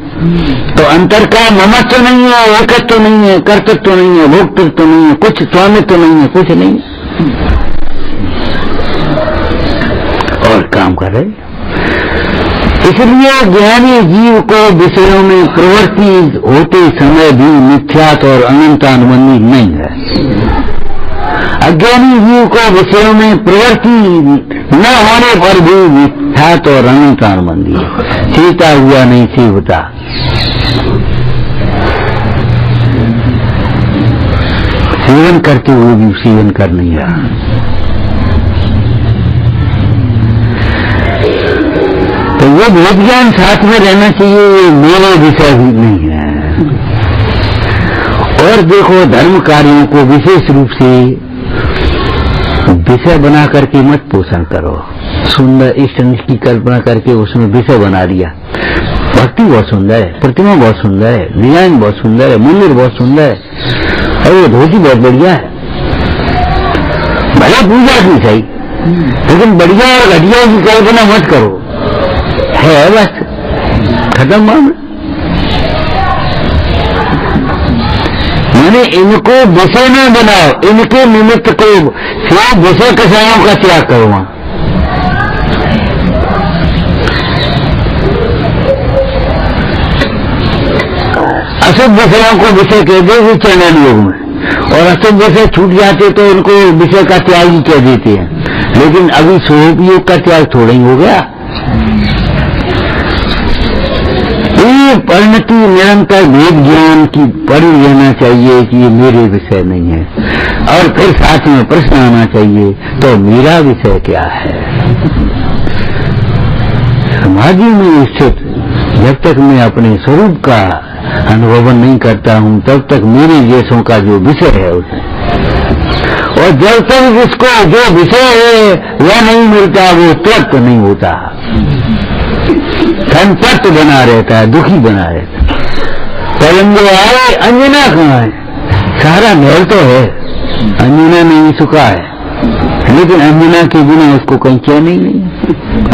तो अंतर का ममत्व तो नहीं है, एकत्व तो नहीं है, कर्तव्य तो नहीं है, भोक्तृत्व तो नहीं है, कुछ स्वामित्व तो नहीं है, कुछ नहीं। और काम कर रहे। इसलिए ज्ञानी जीव को विषयों में प्रवृत्ति होते समय भी मिथ्यात्व और अनंतानुबंधी नहीं है। अज्ञानी जीव को विषयों में प्रवृत्ति न होने पर भी मिथ्यात्व और अनंतानुबंधी है। सीता हुआ नहीं सीवता। सेवन करते हुए भी सेवन कर नहीं रहा। तो वो भेद ज्ञान साथ में रहना चाहिए। ये मेरे विषय भी नहीं है और देखो, धर्म कार्यों को विशेष रूप से विषय बना करके मत पोषण करो। सुंदर इष्ट की कल्पना करके उसमें विषय बना दिया। भक्ति बहुत सुंदर है, प्रतिमा बहुत सुंदर है, डिजाइन बहुत सुंदर है, मंदिर बहुत सुंदर है, और वो धोती बहुत बढ़िया है। भले पूजा की सही, लेकिन बढ़िया और घटिया की कल्पना मत करो। है बस, खत्म मामला। मैंने इनको विषय न बनाओ, इनके निमित्त को सिर्फ विषय कसायों का त्याग करो। अशुभ विषयों को विषय कह दे चैनल योग में, और अशुभ विषय छूट जाते तो इनको विषय का त्याग ही कह देते हैं। लेकिन अभी स्वरूप योग का त्याग थोड़ा ही हो गया। ये परिणति निरंतर वेद ज्ञान की पढ़ी लेना चाहिए कि ये मेरे विषय नहीं है, और फिर साथ में प्रश्न आना चाहिए तो मेरा विषय क्या है। समाधि में स्थित जब तक मैं अपने स्वरूप का अनुभव नहीं करता हूं, तब तक मेरे जैसों का जो विषय है उसे, और जब तक इसको जो विषय है वह नहीं मिलता, वो तृप्त नहीं होता, संतप्त बना रहता है, दुखी बना रहता है। तरंगे आए, अंजना कहाँ है? सारा महल तो है, अंजना नहीं सुखा है, लेकिन अंजना के बिना उसको कहीं चैन नहीं है।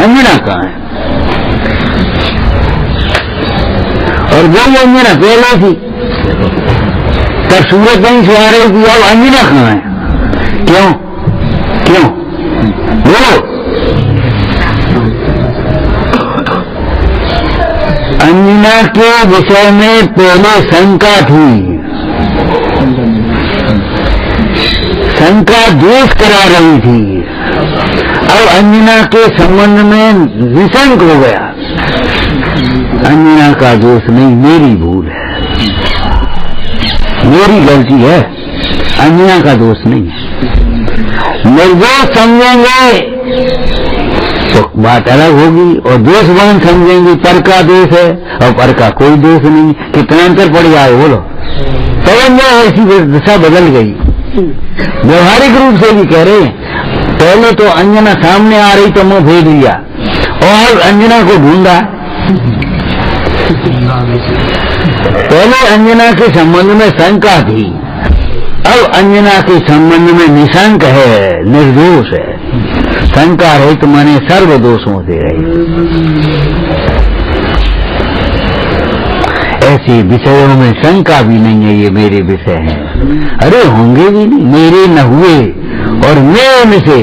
अंजना कहाँ है? और जब अंजना पहले थी तब सूरज नहीं सुहा रही थी, अब अंजना कहाँ है? क्यों क्यों बोलो? अंजना के विषय में पहले शंका थी, शंका द्वेष करा रही थी, अब अंजना के संबंध में निशंक हो गया। अंजना का दोष नहीं, मेरी भूल है, मेरी गलती है, अंजना का दोष नहीं है। निर्दोष समझेंगे तो बात अलग होगी, और दोषवान समझेंगे पर का दोष है और पर का कोई दोष नहीं। कितना अंतर पड़ जाए बोलो? तो ऐसी दशा बदल गई। व्यवहारिक रूप से भी कह रहे हैं, पहले तो अंजना सामने आ रही तो मुंह भेज लिया, और अंजना को ढूंढा। पहले अंजना के संबंध में शंका थी, अब अंजना के संबंध में निशंक है, निर्दोष है। शंका रहित माने सर्व दोषों से रहित। ऐसे विषयों में शंका भी नहीं है, ये मेरे विषय हैं। अरे होंगे भी नहीं, मेरे न हुए, और मैं इनसे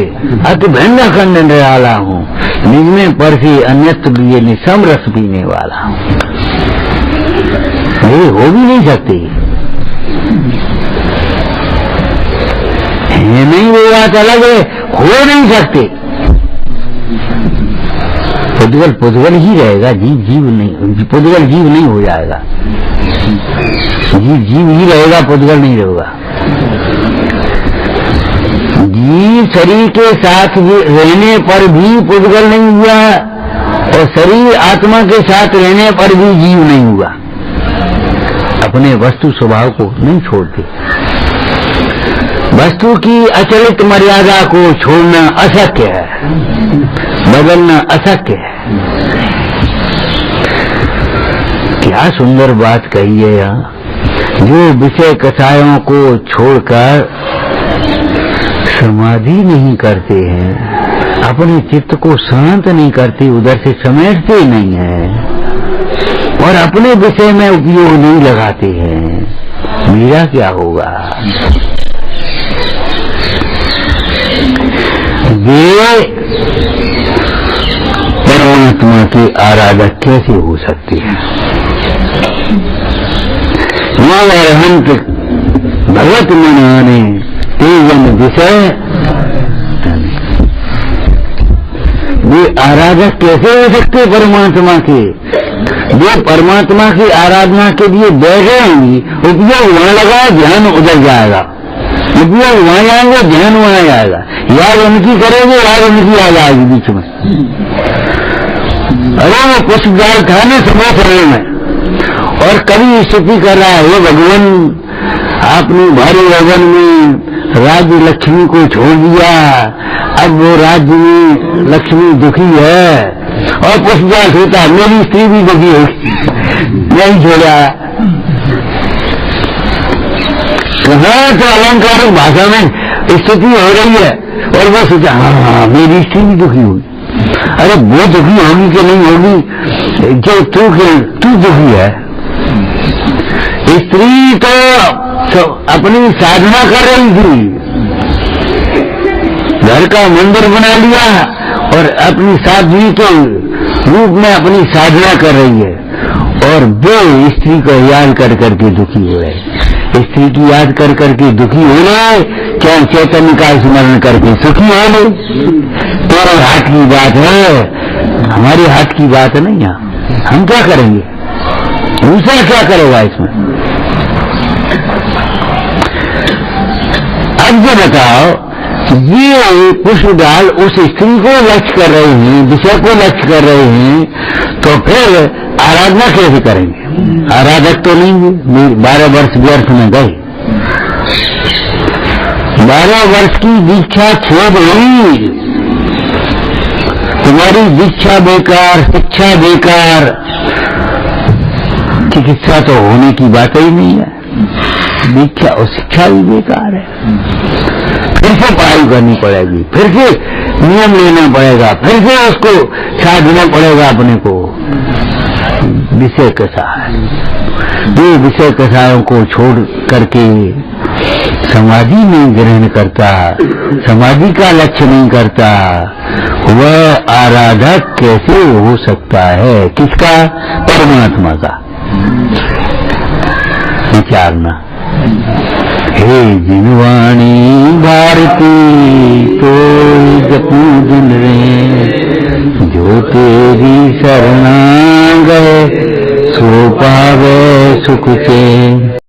अति भिन्न खंड निराला हूँ, निज में पर से अन्यत्र लिए निसम रस पीने वाला हूँ। ये हो भी नहीं सकती है, नहीं वो बात अलग है, हो नहीं सकते। पुद्गल पुद्गल ही रहेगा, जीव जीव नहीं, पुद्गल जीव नहीं हो जाएगा, जीव जीव ही रहेगा, पुद्गल नहीं रहेगा। जीव शरीर के साथ रहने पर भी पुद्गल नहीं हुआ, और शरीर आत्मा के साथ रहने पर भी जीव नहीं हुआ। अपने वस्तु स्वभाव को नहीं छोड़ते। वस्तु की अचलित मर्यादा को छोड़ना अशक्य है, बदलना अशक्य है। क्या सुंदर बात कही है यहाँ। जो विषय कसायों को छोड़कर समाधि नहीं करते हैं, अपने चित्त को शांत नहीं करते, उधर से समेटते नहीं हैं, और अपने विषय में उपयोग नहीं लगाते हैं, मेरा क्या होगा? वे परमात्मा के आराधक कैसे हो सकते हैं? अरहंत भगवत मनाने तेजन विषय, वे आराधक कैसे हो सकते परमात्मा के? जो परमात्मा की आराधना के लिए बैठे होंगी, उपयोग वहां लगा, ध्यान उधर जाएगा, उपयोग वहां जाएंगे, ध्यान वहां जाएगा, याद उनकी करेंगे, याद उनकी याद आएगी बीच में। अरे वो पुष्पजाल था ना समय में, और कभी स्तुति कर रहा है, हे भगवान अपनी भारी लगन में राज्य लक्ष्मी को छोड़ दिया। अब वो राज्य में लक्ष्मी दुखी है और पुष्पजाल सोचता मेरी स्त्री भी दुखी होगी, नहीं छोड़ा। कहाँ से अलंकारिक भाषा में स्थिति हो रही है और वो सोचा हाँ मेरी स्त्री भी दुखी होगी। अरे वो दुखी होगी कि नहीं होगी जो तू दुखी है। स्त्री तो अपनी साधना कर रही थी, घर का मंदिर बना लिया और अपनी साध्वी के रूप में अपनी साधना कर रही है और वो स्त्री को याद कर करके दुखी हो रहे। स्त्री की याद कर करके दुखी हो रहे, क्या चैतन्य का स्मरण करके सुखी हो रहे। तेरे हाथ की बात है, हमारे हाथ की बात है नहीं। हम क्या करेंगे, दूसरा क्या करेगा इसमें। अब जो बताओ, ये पुष्पजाल उस स्त्री को लक्ष्य कर रहे हैं, विषय को लक्ष्य कर रहे हैं, तो फिर आराधना कैसे करेंगे। आराधक तो नहीं, 12 वर्ष व्यर्थ में गए। 12 वर्ष की दीक्षा छोड़ हुई, तुम्हारी दीक्षा बेकार, शिक्षा बेकार, चिकित्सा तो होने की बात ही नहीं है, दीक्षा और शिक्षा भी बेकार है। फिर से पढ़ाई करनी पड़ेगी, फिर से नियम लेना पड़ेगा, फिर से उसको साधना पड़ेगा अपने को। विषय कषाय, ये विषय कषायों को छोड़ करके समाधि में ग्रहण करता, समाधि का लक्ष्य नहीं करता, वह आराधक कैसे हो सकता है। किसका, परमात्मा का। विचारना। हे जिनवाणी भारती तो जपू दिन रे, जो तेरी शरणा गए सो पावे सुख के।